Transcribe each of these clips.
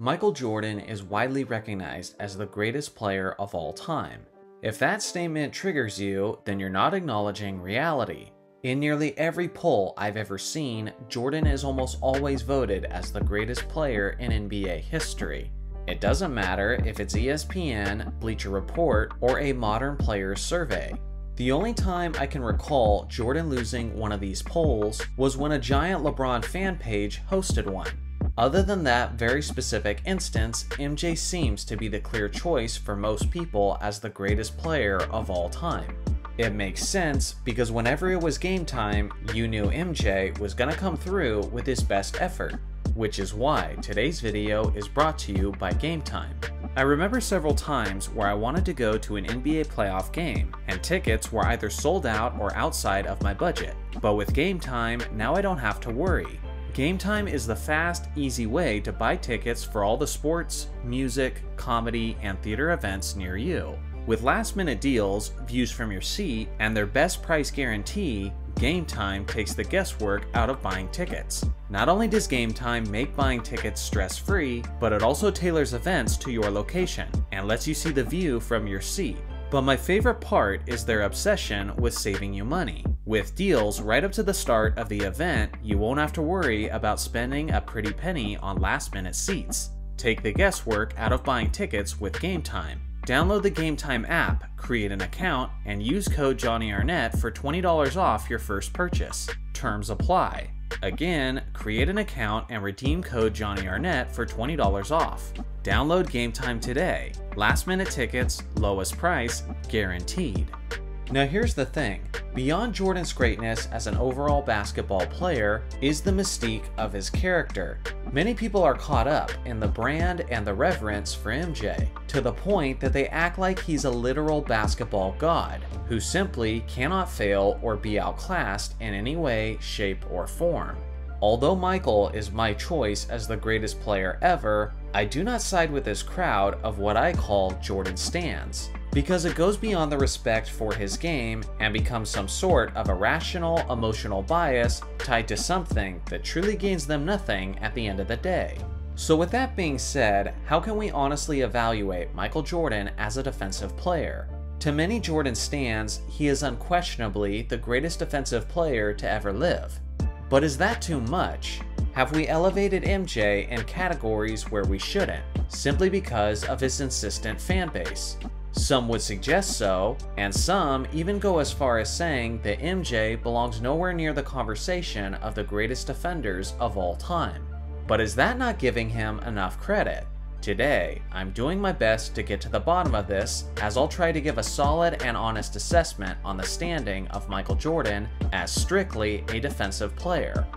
Michael Jordan is widely recognized as the greatest player of all time. If that statement triggers you, then you're not acknowledging reality. In nearly every poll I've ever seen, Jordan is almost always voted as the greatest player in NBA history. It doesn't matter if it's ESPN, Bleacher Report, or a Modern Players survey. The only time I can recall Jordan losing one of these polls was when a giant LeBron fan page hosted one. Other than that very specific instance, MJ seems to be the clear choice for most people as the greatest player of all time. It makes sense because whenever it was game time, you knew MJ was gonna come through with his best effort, which is why today's video is brought to you by Game Time. I remember several times where I wanted to go to an NBA playoff game, and tickets were either sold out or outside of my budget. But with Game Time, now I don't have to worry. Game Time is the fast, easy way to buy tickets for all the sports, music, comedy, and theater events near you. With last-minute deals, views from your seat, and their best price guarantee, Game Time takes the guesswork out of buying tickets. Not only does Game Time make buying tickets stress-free, but it also tailors events to your location and lets you see the view from your seat. But my favorite part is their obsession with saving you money. With deals right up to the start of the event, you won't have to worry about spending a pretty penny on last-minute seats. Take the guesswork out of buying tickets with Game Time. Download the Game Time app, create an account, and use code Johnny Arnett for $20 off your first purchase. Terms apply. Again, create an account and redeem code Johnny Arnett for $20 off. Download Game Time today. Last minute tickets, lowest price, guaranteed. Now here's the thing, beyond Jordan's greatness as an overall basketball player is the mystique of his character. Many people are caught up in the brand and the reverence for MJ, to the point that they act like he's a literal basketball god, who simply cannot fail or be outclassed in any way, shape, or form. Although Michael is my choice as the greatest player ever, I do not side with this crowd of what I call Jordan stans, because it goes beyond the respect for his game and becomes some sort of irrational emotional bias tied to something that truly gains them nothing at the end of the day. So with that being said, how can we honestly evaluate Michael Jordan as a defensive player? To many Jordan stans, he is unquestionably the greatest defensive player to ever live. But is that too much? Have we elevated MJ in categories where we shouldn't, simply because of his insistent fan base? Some would suggest so, and some even go as far as saying that MJ belongs nowhere near the conversation of the greatest defenders of all time. But is that not giving him enough credit? Today, I'm doing my best to get to the bottom of this, as I'll try to give a solid and honest assessment on the standing of Michael Jordan as strictly a defensive player.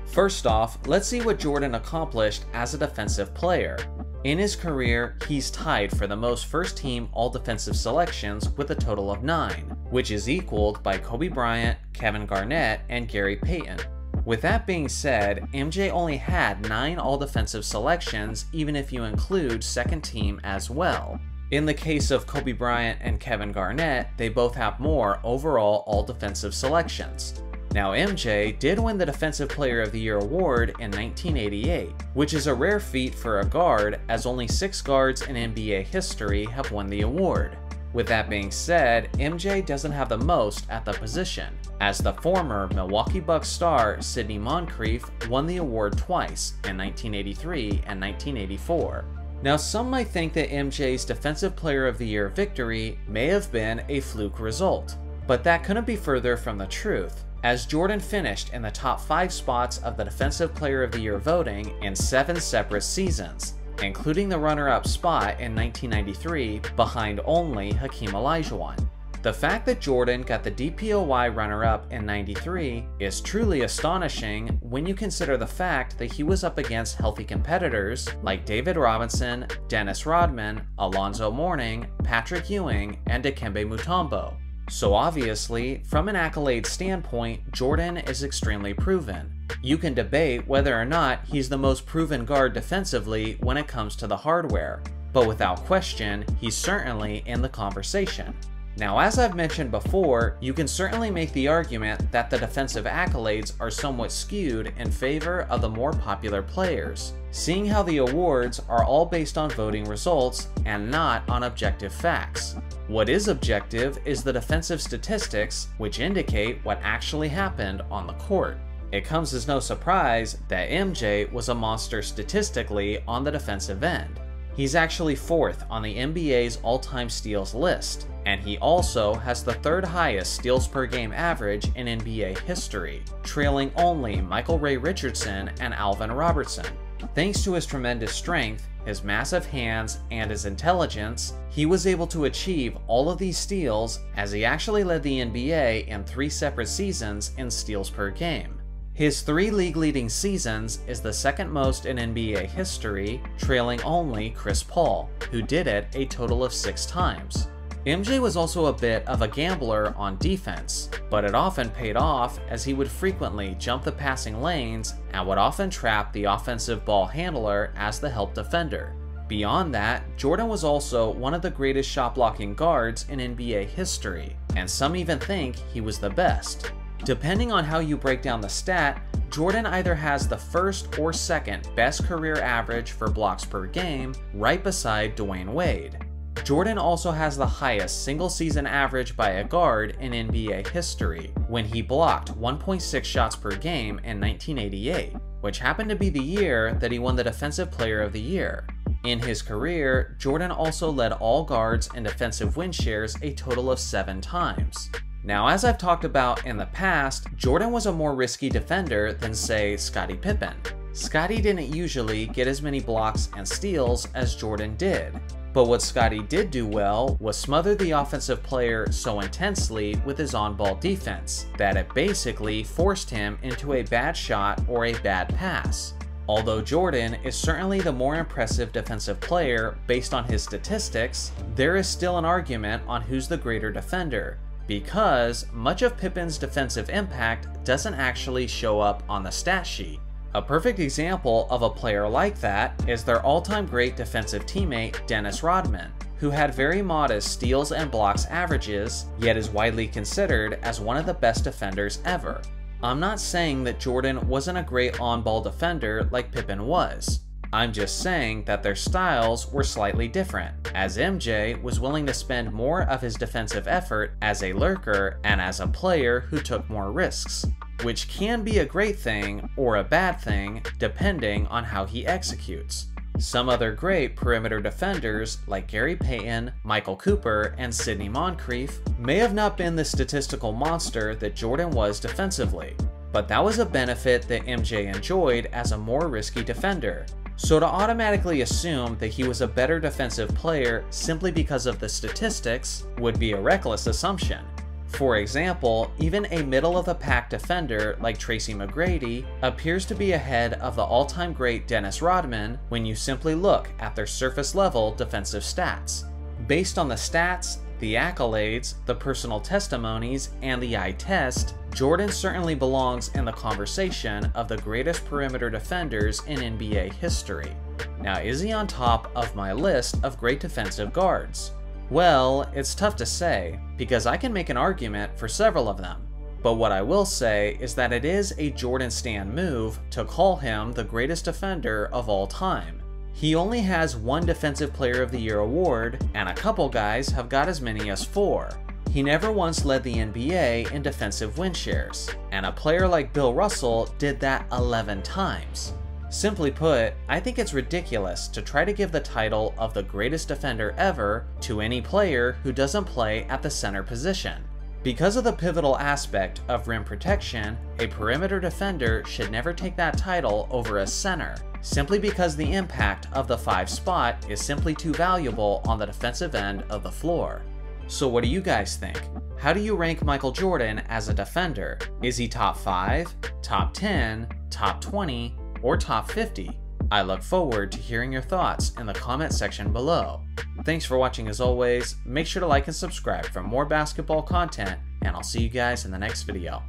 First off, let's see what Jordan accomplished as a defensive player. In his career, he's tied for the most first-team all-defensive selections with a total of 9, which is equaled by Kobe Bryant, Kevin Garnett, and Gary Payton. With that being said, MJ only had 9 all-defensive selections even if you include second team as well. In the case of Kobe Bryant and Kevin Garnett, they both have more overall all-defensive selections. Now MJ did win the Defensive Player of the Year award in 1988, which is a rare feat for a guard, as only 6 guards in NBA history have won the award. With that being said, MJ doesn't have the most at the position, as the former Milwaukee Bucks star Sidney Moncrief won the award twice, in 1983 and 1984. Now some might think that MJ's Defensive Player of the Year victory may have been a fluke result, but that couldn't be further from the truth, as Jordan finished in the top 5 spots of the Defensive Player of the Year voting in 7 separate seasons, including the runner-up spot in 1993 behind only Hakeem Olajuwon. The fact that Jordan got the DPOY runner-up in '93 is truly astonishing when you consider the fact that he was up against healthy competitors like David Robinson, Dennis Rodman, Alonzo Mourning, Patrick Ewing, and Dikembe Mutombo. So obviously, from an accolade standpoint, Jordan is extremely proven. You can debate whether or not he's the most proven guard defensively when it comes to the hardware, but without question, he's certainly in the conversation. Now, as I've mentioned before, you can certainly make the argument that the defensive accolades are somewhat skewed in favor of the more popular players, seeing how the awards are all based on voting results and not on objective facts. What is objective is the defensive statistics, which indicate what actually happened on the court. It comes as no surprise that MJ was a monster statistically on the defensive end. He's actually 4th on the NBA's all-time steals list, and he also has the 3rd highest steals per game average in NBA history, trailing only Michael Ray Richardson and Alvin Robertson. Thanks to his tremendous strength, his massive hands, and his intelligence, he was able to achieve all of these steals, as he actually led the NBA in 3 separate seasons in steals per game. His 3 league-leading seasons is the 2nd most in NBA history, trailing only Chris Paul, who did it a total of 6 times. MJ was also a bit of a gambler on defense, but it often paid off as he would frequently jump the passing lanes and would often trap the offensive ball handler as the help defender. Beyond that, Jordan was also one of the greatest shot-blocking guards in NBA history, and some even think he was the best. Depending on how you break down the stat, Jordan either has the 1st or 2nd best career average for blocks per game, right beside Dwayne Wade. Jordan also has the highest single-season average by a guard in NBA history, when he blocked 1.6 shots per game in 1988, which happened to be the year that he won the Defensive Player of the Year. In his career, Jordan also led all guards in defensive win shares a total of 7 times. Now, as I've talked about in the past, Jordan was a more risky defender than, say, Scottie Pippen. Scottie didn't usually get as many blocks and steals as Jordan did. But what Scottie did do well was smother the offensive player so intensely with his on-ball defense that it basically forced him into a bad shot or a bad pass. Although Jordan is certainly the more impressive defensive player based on his statistics, there is still an argument on who's the greater defender, because much of Pippen's defensive impact doesn't actually show up on the stat sheet. A perfect example of a player like that is their all-time great defensive teammate Dennis Rodman, who had very modest steals and blocks averages, yet is widely considered as one of the best defenders ever. I'm not saying that Jordan wasn't a great on-ball defender like Pippen was. I'm just saying that their styles were slightly different, as MJ was willing to spend more of his defensive effort as a lurker and as a player who took more risks, which can be a great thing or a bad thing depending on how he executes. Some other great perimeter defenders like Gary Payton, Michael Cooper, and Sidney Moncrief may have not been the statistical monster that Jordan was defensively, but that was a benefit that MJ enjoyed as a more risky defender. So to automatically assume that he was a better defensive player simply because of the statistics would be a reckless assumption. For example, even a middle-of-the-pack defender like Tracy McGrady appears to be ahead of the all-time great Dennis Rodman when you simply look at their surface-level defensive stats. Based on the stats, the accolades, the personal testimonies, and the eye test, Jordan certainly belongs in the conversation of the greatest perimeter defenders in NBA history. Now, is he on top of my list of great defensive guards? Well, it's tough to say, because I can make an argument for several of them. But what I will say is that it is a Jordan stan move to call him the greatest defender of all time. He only has 1 Defensive Player of the Year award, and a couple guys have got as many as 4. He never once led the NBA in defensive win shares, and a player like Bill Russell did that 11 times. Simply put, I think it's ridiculous to try to give the title of the greatest defender ever to any player who doesn't play at the center position. Because of the pivotal aspect of rim protection, a perimeter defender should never take that title over a center, simply because the impact of the 5 spot is simply too valuable on the defensive end of the floor. So what do you guys think? How do you rank Michael Jordan as a defender? Is he top 5, top 10, top 20, or top 50? I look forward to hearing your thoughts in the comment section below. Thanks for watching as always, make sure to like and subscribe for more basketball content, and I'll see you guys in the next video.